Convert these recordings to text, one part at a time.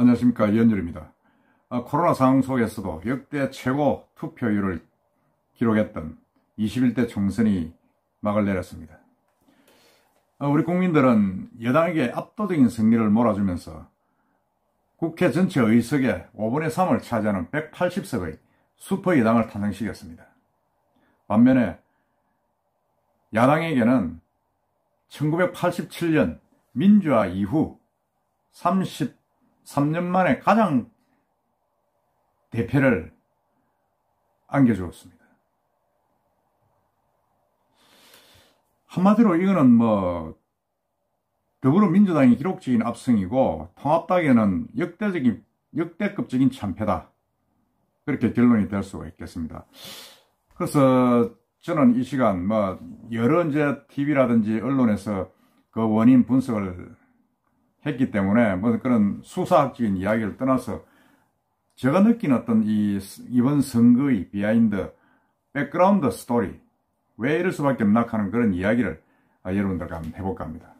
안녕하십니까, 이현열입니다. 코로나 상황 속에서도 역대 최고 투표율을 기록했던 21대 총선이 막을 내렸습니다. 우리 국민들은 여당에게 압도적인 승리를 몰아주면서 국회 전체 의석의 5분의 3을 차지하는 180석의 슈퍼 여당을 탄생시켰습니다. 반면에 야당에게는 1987년 민주화 이후 33년 만에 가장 대패를 안겨주었습니다. 한마디로 이거는 더불어민주당이 기록적인 압승이고 통합당에는 역대급적인 참패다, 그렇게 결론이 될 수가 있겠습니다. 그래서 저는 이 시간 여러 이제 TV라든지 언론에서 그 원인 분석을 했기 때문에 그런 수사학적인 이야기를 떠나서 제가 느낀 어떤 이번 선거의 비하인드, 백그라운드 스토리, 왜 이럴 수밖에 없나 하는 그런 이야기를 여러분들과 한번 해볼까 합니다.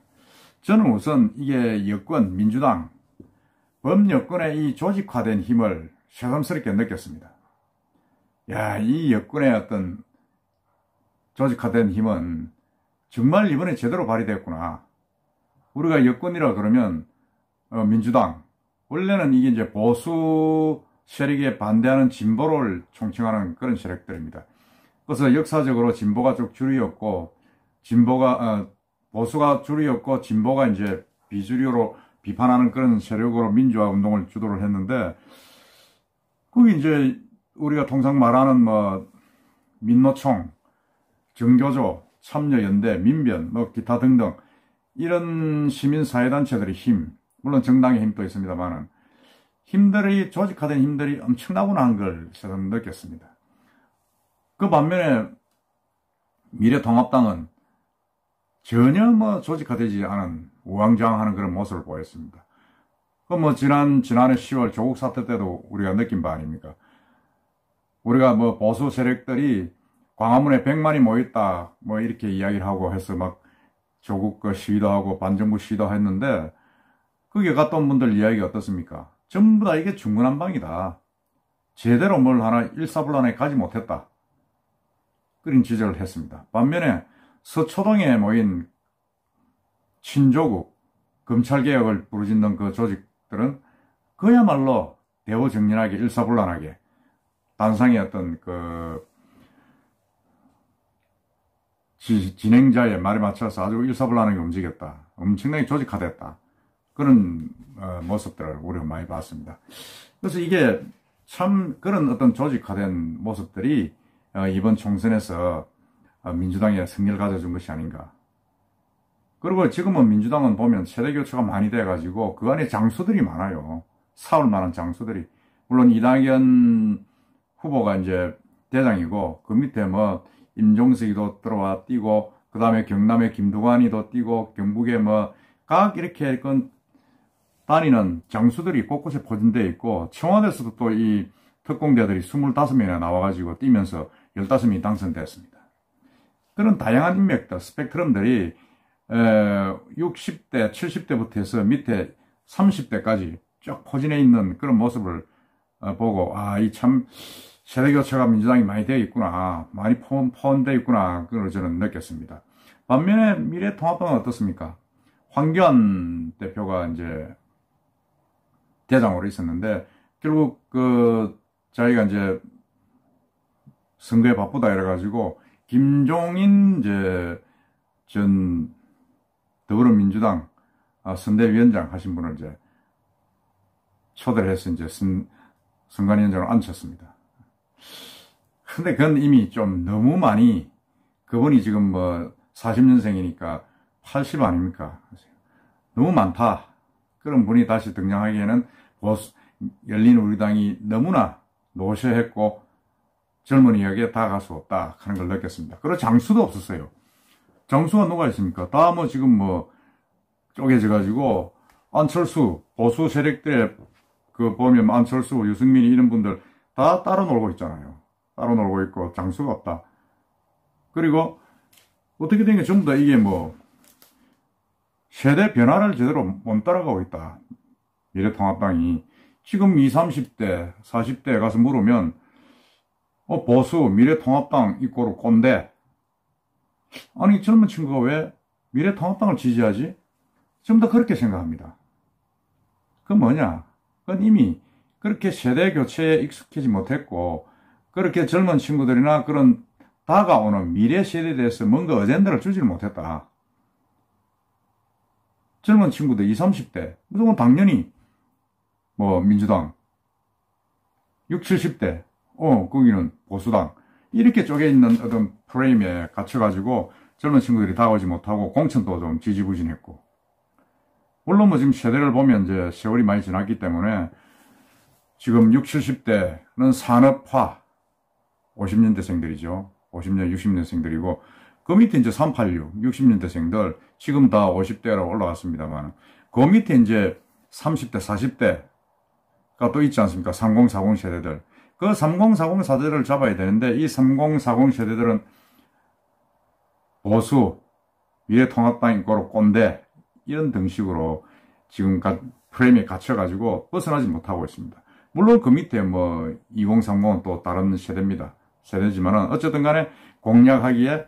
저는 우선 이게 여권, 민주당, 범여권의 이 조직화된 힘을 새삼스럽게 느꼈습니다. 이 여권의 어떤 조직화된 힘은 정말 이번에 제대로 발휘됐구나. 우리가 여권이라 그러면 민주당, 원래는 이게 이제 보수 세력에 반대하는 진보를 총칭하는 그런 세력들입니다. 그래서 역사적으로 진보가 쭉 줄이었고, 보수가 줄이었고, 진보가 이제 비주류로 비판하는 그런 세력으로 민주화 운동을 주도를 했는데, 그게 이제 우리가 통상 말하는 민노총, 정교조, 참여연대, 민변, 기타 등등 이런 시민사회단체들의 힘, 물론 정당의 힘도 있습니다만은 힘들이, 조직화된 힘들이 엄청나구나 한 걸 저는 느꼈습니다. 그 반면에 미래통합당은 전혀 조직화되지 않은 우왕좌왕하는 그런 모습을 보였습니다. 지난해 10월 조국 사태 때도 우리가 느낀 바 아닙니까? 우리가 보수 세력들이 광화문에 100만이 모였다, 이렇게 이야기를 하고 해서 조국 시위도 하고 반정부 시위도 했는데, 거기에 갔다 온 분들 이야기가 어떻습니까? 전부 다 이게 중구난방이다. 제대로 뭘 하나 일사불란하게 가지 못했다, 그런 지적을 했습니다. 반면에 서초동에 모인 친조국, 검찰개혁을 부르짖는 그 조직들은 그야말로 대호정연하게 일사불란하게 단상의 어떤 진행자의 말에 맞춰서 아주 일사불란하게 움직였다. 엄청나게 조직화됐다. 그런 모습들을 우리가 많이 봤습니다. 그래서 이게 참 그런 어떤 조직화된 모습들이 이번 총선에서 민주당에 승리를 가져준 것이 아닌가. 그리고 지금은 민주당은 보면 세대교체가 많이 돼가지고 그 안에 장수들이 많아요. 사올 만한 장수들이. 물론 이낙연 후보가 이제 대장이고, 그 밑에 임종석이도 들어와 뛰고, 그 다음에 경남의 김두관이도 뛰고, 경북에 각 이렇게 다니는 장수들이 곳곳에 포진되어 있고, 청와대에서도 또 이 특공대들이 25명이나 나와가지고 뛰면서 15명이 당선됐습니다. 그런 다양한 인맥들, 스펙트럼들이 60대, 70대부터 해서 밑에 30대까지 쭉 포진해 있는 그런 모습을 보고, 이 참 세대교체가 민주당이 많이 되어 있구나, 많이 포함되어 있구나, 그걸 저는 느꼈습니다. 반면에 미래통합당은 어떻습니까? 황교안 대표가 이제 대장으로 있었는데, 결국 자기가 이제 선거에 바쁘다 이래가지고 김종인 전 더불어민주당 선대위원장 하신 분을 이제 초대를 해서 이제 선관위원장으로 앉혔습니다. 근데 그건 이미 좀 너무 많이, 그분이 지금 40년생이니까 80 아닙니까? 너무 많다. 그런 분이 다시 등장하기에는 열린우리당이 너무나 노쇠했고 젊은이에게 다가갈 수 없다 하는 걸 느꼈습니다. 그리고 장수도 없었어요. 장수가 누가 있습니까? 다 지금 쪼개져가지고 안철수, 보수 세력들의 보면 안철수, 유승민이 이런 분들 다 따로 놀고 있잖아요. 따로 놀고 있고 장수가 없다. 그리고 어떻게 된 게 전부 다 이게 세대 변화를 제대로 못 따라가고 있다. 미래통합당이. 지금 20, 30대, 40대에 가서 물으면, 보수, 미래통합당 이꼬르 꼰대. 아니, 젊은 친구가 왜 미래통합당을 지지하지? 좀 더 그렇게 생각합니다. 그건 뭐냐? 그건 이미 그렇게 세대 교체에 익숙해지 못했고, 그렇게 젊은 친구들이나 그런 다가오는 미래 세대에 대해서 뭔가 어젠다를 주질 못했다. 젊은 친구들 20, 30대, 무조건 당연히, 민주당. 60, 70대, 거기는 보수당. 이렇게 쪼개있는 어떤 프레임에 갇혀가지고 젊은 친구들이 다가오지 못하고 공천도 좀 지지부진했고. 물론 지금 세대를 보면 이제 세월이 많이 지났기 때문에 지금 60, 70대는 산업화 50년대생들이죠. 50년, 60년생들이고 그 밑에 이제 386, 60년대생들 지금 다 50대로 올라갔습니다만 그 밑에 이제 30대, 40대가 또 있지 않습니까? 30, 40 세대들. 그 30, 40 세대를 잡아야 되는데 이 30, 40 세대들은 보수, 미래통합당 이꼬르 꼰대 이런 등식으로 지금 프레임에 갇혀가지고 벗어나지 못하고 있습니다. 물론 그 밑에 2030은 또 다른 세대입니다. 세대지만은 어쨌든 간에 공략하기에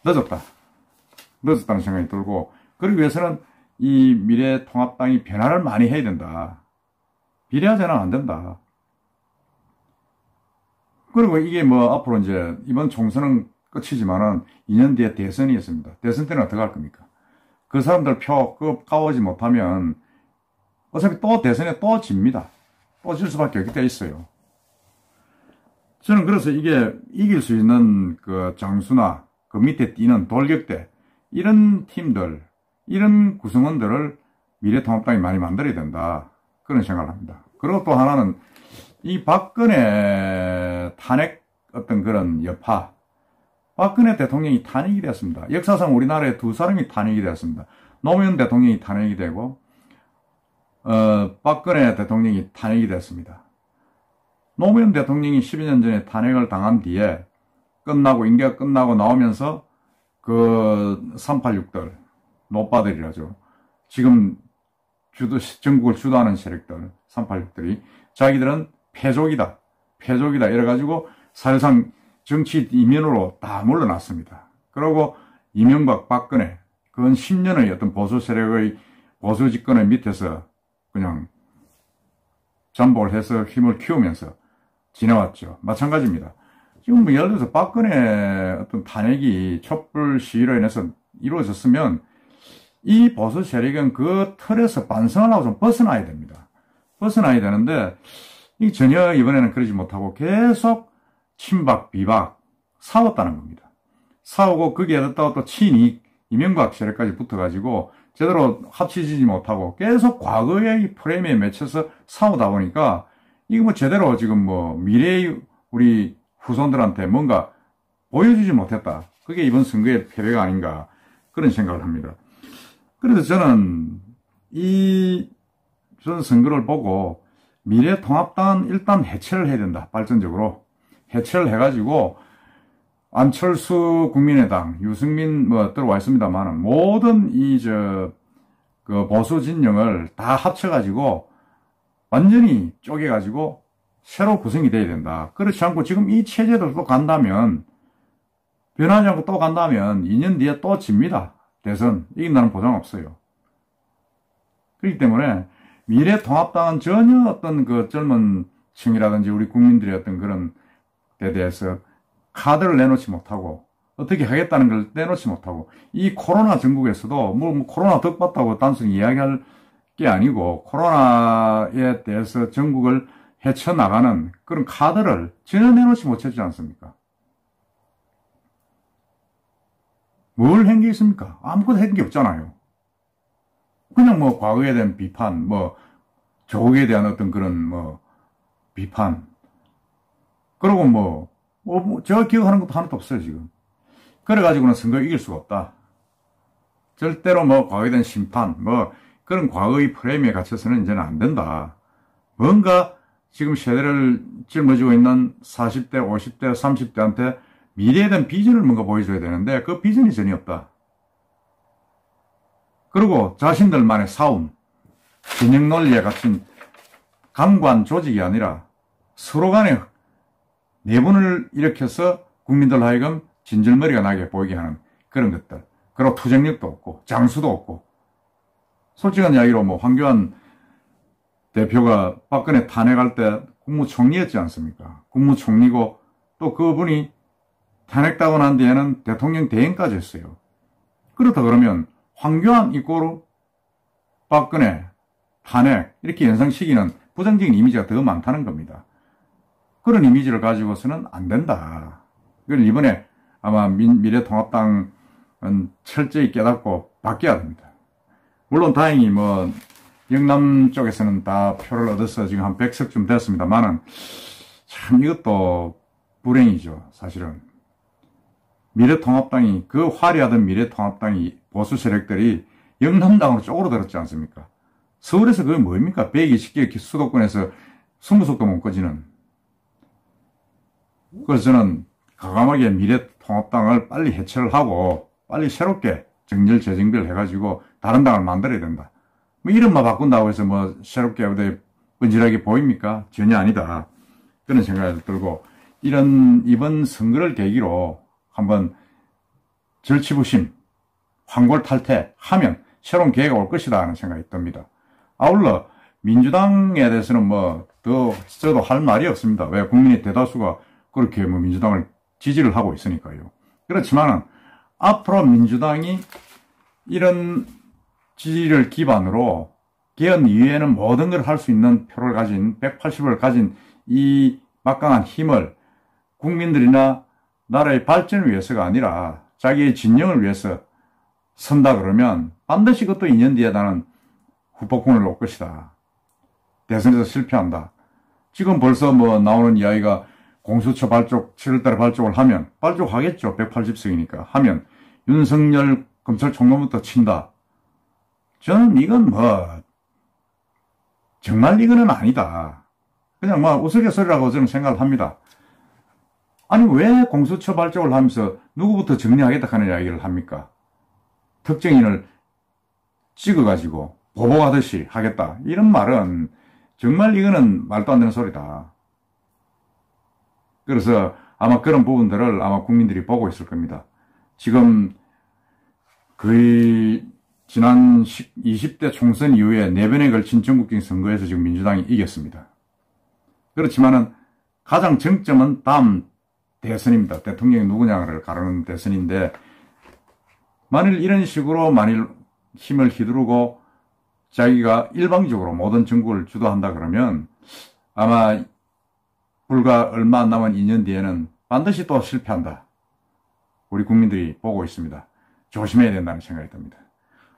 늦었다는 생각이 들고, 그러기 위해서는 이 미래통합당이 변화를 많이 해야 된다. 비례하자는 안 된다. 그리고 이게 앞으로 이제 이번 총선은 끝이지만은 2년 뒤에 대선이 있습니다. 대선 때는 어떻게 할 겁니까? 그 사람들 표 까오지 못하면 어차피 또 대선에 또 집니다. 또 질 수밖에 없게 돼 있어요. 저는 그래서 이게 이길 수 있는 그 장수나 그 밑에 뛰는 돌격대 이런 팀들, 이런 구성원들을 미래통합당이 많이 만들어야 된다. 그런 생각을 합니다. 그리고 또 하나는 이 박근혜 탄핵 어떤 그런 여파, 박근혜 대통령이 탄핵이 되었습니다. 역사상 우리나라에 두 사람이 탄핵이 되었습니다. 노무현 대통령이 탄핵이 되고 박근혜 대통령이 탄핵이 됐습니다. 노무현 대통령이 12년 전에 탄핵을 당한 뒤에 임기가 끝나고 나오면서 그 386들, 노빠들이라죠. 지금 전국을 주도하는 세력들, 386들이 자기들은 패족이다 이래가지고 사실상 정치 이면으로 다 물러났습니다. 그리고 이명박, 박근혜, 그건 10년의 어떤 보수 세력의 보수 집권의 밑에서 그냥 잠복을 해서 힘을 키우면서 지내왔죠. 마찬가지입니다. 지금 예를 들어서 박근혜 어떤 탄핵이 촛불 시위로 인해서 이루어졌으면 이 보수 세력은 그 틀에서 반성을 하고 좀 벗어나야 됩니다. 벗어나야 되는데 전혀 이번에는 그러지 못하고 계속 친박, 비박 싸웠다는 겁니다. 싸우고 거기에 또 친이익, 이명박 세력까지 붙어가지고 제대로 합치지지 못하고 계속 과거의 프레임에 맺혀서 싸우다 보니까 이거 제대로 지금 미래의 우리 후손들한테 뭔가 보여주지 못했다. 그게 이번 선거의 패배가 아닌가 그런 생각을 합니다. 그래서 저는 전 선거를 보고 미래통합당은 일단 해체를 해야 된다. 발전적으로 해체를 해가지고 안철수 국민의당, 유승민 들어와 있습니다만 모든 그 보수 진영을 다 합쳐가지고 완전히 쪼개가지고 새로 구성이 돼야 된다. 그렇지 않고 지금 이 체제도 또 간다면 변하지 않고 또 간다면 2년 뒤에 또 집니다. 대선 이긴다는 보장 없어요. 그렇기 때문에 미래통합당은 전혀 어떤 그 젊은 층이라든지 우리 국민들의 어떤 그런 데 대해서 카드를 내놓지 못하고 어떻게 하겠다는 걸 내놓지 못하고 이 코로나 전국에서도 코로나 덕받다고 단순히 이야기할 게 아니고 코로나에 대해서 전국을 헤쳐나가는 그런 카드를 전혀 내놓지 못했지 않습니까? 뭘 한 게 있습니까? 아무것도 한 게 없잖아요. 그냥 과거에 대한 비판, 조국에 대한 어떤 그런 비판. 그리고 제가 기억하는 것도 하나도 없어요, 지금. 그래가지고는 선거 이길 수가 없다. 절대로 과거에 대한 심판, 그런 과거의 프레임에 갇혀서는 이제는 안 된다. 뭔가 지금 세대를 짊어지고 있는 40대, 50대, 30대한테 미래에 대한 비전을 뭔가 보여줘야 되는데 그 비전이 전혀 없다. 그리고 자신들만의 싸움, 진영 논리에 갇힌 강관 조직이 아니라 서로 간에 내분을 일으켜서 국민들 하여금 진절머리가 나게 보이게 하는 그런 것들. 그리고 투쟁력도 없고 장수도 없고. 솔직한 이야기로 뭐 황교안 대표가 박근혜 탄핵할 때 국무총리였지 않습니까? 국무총리고 또 그분이 탄핵당하고 난 뒤에는 대통령 대행까지 했어요. 그렇다 그러면 황교안 이꼬르 박근혜 탄핵 이렇게 연상시키는 부정적인 이미지가 더 많다는 겁니다. 그런 이미지를 가지고서는 안 된다. 그걸 이번에 아마 미래통합당은 철저히 깨닫고 바뀌어야 됩니다. 물론 다행히 뭐 영남 쪽에서는 다 표를 얻어서 지금 한 100석쯤 됐습니다만은 참 이것도 불행이죠. 사실은 미래통합당이 그 화려하던 미래통합당이 보수 세력들이 영남당으로 쪼그러들었지 않습니까? 서울에서 그게 뭡니까? 120개 수도권에서 20석도 못 꺼지는. 그래서 저는 과감하게 미래통합당을 빨리 해체를 하고 빨리 새롭게 정렬 재정비를 해가지고 다른 당을 만들어야 된다. 뭐 이름만 바꾼다고 해서 뭐 새롭게 어디 번질하게 보입니까? 전혀 아니다. 그런 생각이 들고 이번 선거를 계기로 한번 절치부심, 황골탈퇴하면 새로운 기회가 올 것이다 하는 생각이 듭니다. 아울러 민주당에 대해서는 뭐 더 써도 할 말이 없습니다. 왜? 국민의 대다수가 그렇게 뭐 민주당을 지지를 하고 있으니까요. 그렇지만은 앞으로 민주당이 이런 지지를 기반으로 개헌 이후에는 모든 걸 할 수 있는 표를 가진 180을 가진 이 막강한 힘을 국민들이나 나라의 발전을 위해서가 아니라 자기의 진영을 위해서 선다 그러면 반드시 그것도 2년 뒤에 나는 후폭풍을 놓을 것이다. 대선에서 실패한다. 지금 벌써 뭐 나오는 이야기가 공수처 발족, 7월달에 발족을 하면 발족하겠죠. 180석이니까 하면 윤석열 검찰총장부터 친다. 저는 이건 뭐 정말 이거는 아니다. 그냥 뭐 우스갯소리라고 저는 생각을 합니다. 아니 왜 공수처 발족을 하면서 누구부터 정리하겠다 하는 이야기를 합니까? 특정인을 찍어가지고 보복하듯이 하겠다. 이런 말은 정말 이거는 말도 안 되는 소리다. 그래서 아마 그런 부분들을 아마 국민들이 보고 있을 겁니다. 지금 거의 지난 20대 총선 이후에 4번에 걸친 전국적인 선거에서 지금 민주당이 이겼습니다. 그렇지만은 가장 정점은 다음 대선입니다. 대통령이 누구냐를 가르는 대선인데 만일 이런 식으로 힘을 휘두르고 자기가 일방적으로 모든 정국을 주도한다 그러면 아마 불과 얼마 안 남은 2년 뒤에는 반드시 또 실패한다. 우리 국민들이 보고 있습니다. 조심해야 된다는 생각이 듭니다.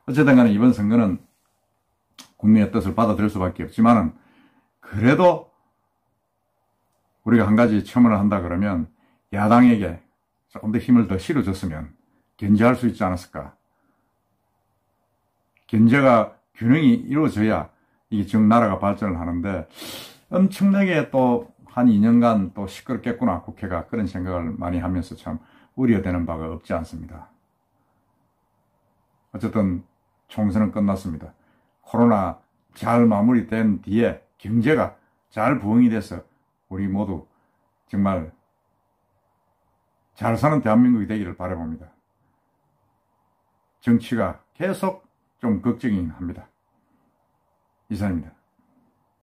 어쨌든 간에 이번 선거는 국민의 뜻을 받아들일 수밖에 없지만은 그래도 우리가 한 가지 첨언을 한다 그러면 야당에게 조금 더 힘을 더 실어줬으면 견제할 수 있지 않았을까. 견제가 균형이 이루어져야 이게 정 나라가 발전을 하는데 엄청나게 또 한 2년간 또 시끄럽겠구나 국회가 그런 생각을 많이 하면서 참 우려되는 바가 없지 않습니다. 어쨌든 총선은 끝났습니다. 코로나 잘 마무리된 뒤에 경제가 잘 부흥이 돼서 우리 모두 정말 잘 사는 대한민국이 되기를 바라봅니다. 정치가 계속 좀 걱정이 합니다. 이상입니다.